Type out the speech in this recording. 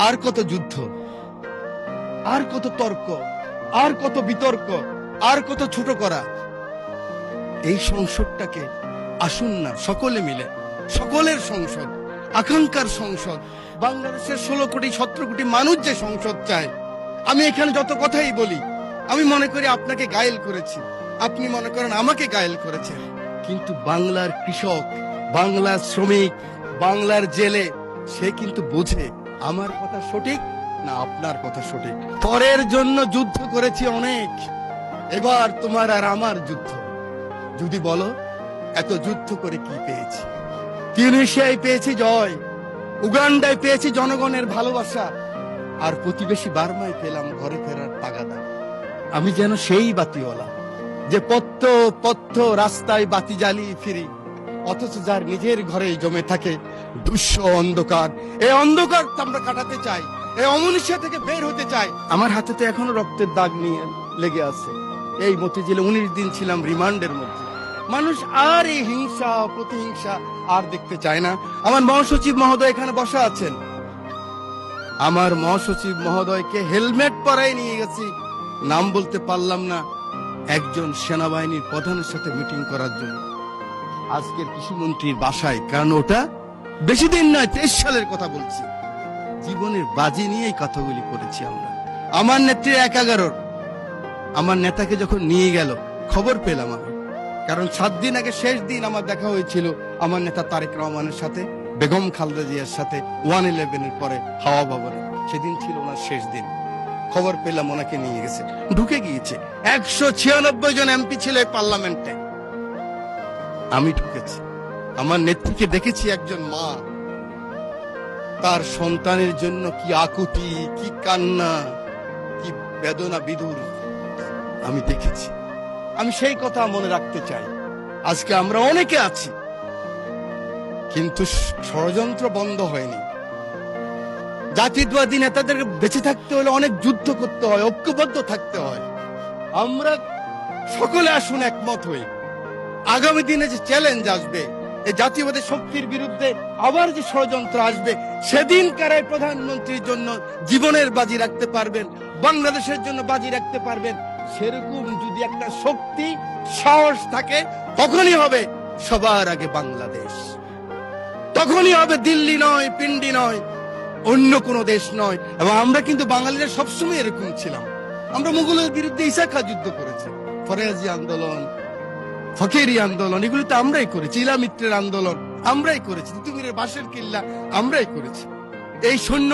আর কত যুদ্ধ, আর কত তর্ক, আর কত বিতর্ক, আর কত ছোট করা। এই সংসদটাকে আসুন না সকলে মিলে, সকলের সংসদ, আকাঙ্ক্ষার সংসদ, বাংলাদেশের 16 কোটি 17 কোটি মানুষ যে সংসদ চায়। আমি এখানে যত কথাই বলি, আমি মনে করি আপনাকে ঘায়েল করেছি, আপনি মনে করেন আমাকে ঘায়েল করেছেন, কিন্তু বাংলার কৃষক, বাংলার শ্রমিক, বাংলার জেলে সে কিন্তু বোঝে আমার কথা সঠিক না আপনার কথা সঠিক। পরের জন্য যুদ্ধ করেছি অনেক, এবার তোমার আর আমার যুদ্ধ। যদি বলো এত যুদ্ধ করে কি পেয়েছি? তিউনিসিয়ায় পেয়েছি জয়, উগান্ডায় পেয়েছি জনগণের ভালোবাসা, আর প্রতিবেশী বার্মায় পেলাম ঘরে ফেরার তাগাদা। আমি যেন সেই বাতিওয়ালা যে পত্ত পত্ত রাস্তায় বাতি জ্বালিয়ে ফিরি, অথচ যার নিজের ঘরে জমে থাকে দুঃস্ব অন্ধকার। এই অন্ধকার আমরা কাটাতে চাই, এই অমনুষ্য থেকে বের হতে চাই। আমার হাতে তো এখনো রক্তের দাগ নিয়ে লেগে আছে। এই মতিঝিলে 19 দিন ছিলাম রিমান্ডের মধ্যে। মানুষ আর এই হিংসা প্রতিহিংসা আর দেখতে চায় না। আমার মহাসচিব মহোদয় এখানে বসা আছেন, আমার মহাসচিব মহোদয়কে হেলমেট পরাই নিয়ে গেছি, নাম বলতে পারলাম না, একজন সেনাবাহিনীর প্রধানের সাথে মিটিং করার জন্য আজকের কৃষিমন্ত্রীর বাসায়। কারণ ওটা বেশি দিন নয়, 23 সালের কথা বলছি। জীবনের বাজি নিয়েই কথাগুলি করেছি আমরা। আমার নেত্রী 11 আমার নেতাকে যখন নিয়ে গেল খবর পেলাম আমি, কারণ 7 দিন আগে শেষ দিন আমার দেখা হয়েছিল আমার নেতা তারেক রহমানের সাথে, বেগম খালেদা জিয়ার সাথে 111 পরে হাওয়া ভবনে। সেদিন ছিল ওনার শেষ দিন। খবর পেলাম ওনাকে নিয়ে গেছে, ঢুকে গিয়েছে। 196 জন এমপি ছিল এই পার্লামেন্টে, আমি ঢুকেছি। আমার নেত্রীকে দেখেছি একজন মা, তার সন্তানের জন্য কি আকুতি, কি কান্না, কি বেদনা বিদুর আমি দেখেছি। আমি সেই কথা মনে রাখতে চাই। আজকে আমরা অনেকে আছি, কিন্তু ষড়যন্ত্র বন্ধ হয়নি। জাতীয়তাবাদী নেতাদের বেঁচে থাকতে হলে অনেক যুদ্ধ করতে হয়, ঐক্যবদ্ধ থাকতে হয়। আমরা সকলে আসুন একমত হই। আগামী দিনে যে চ্যালেঞ্জ আসবে, এই জাতীয়বাদী শক্তির বিরুদ্ধে আবার যে ষড়যন্ত্র আসবে, সেদিন কারাই প্রধানমন্ত্রীর জন্য জীবনের বাজি রাখতে পারবেন, বাংলাদেশের জন্য বাজি রাখতে পারবেন, সেরকম যদি একটা শক্তি সাহস থাকে, তখনই হবে সবার আগে বাংলাদেশ। তখনই হবে দিল্লি নয়, পিন্ডি নয়, অন্য কোন দেশ নয়। এবং আমরা কিন্তু বাঙালিরা সবসময় এরকম ছিলাম। আমরা মুঘলের বিরুদ্ধে ইসা খা যুদ্ধ করেছি, ফরাজি আন্দোলন, ফকিরি আন্দোলন, এগুলো তো আমরাই করেছি। ইলামিত্রের আন্দোলন আমরাই করেছি, তিতুমিরের বাঁশের কিল্লা আমরাই করেছি। এই সৈন্য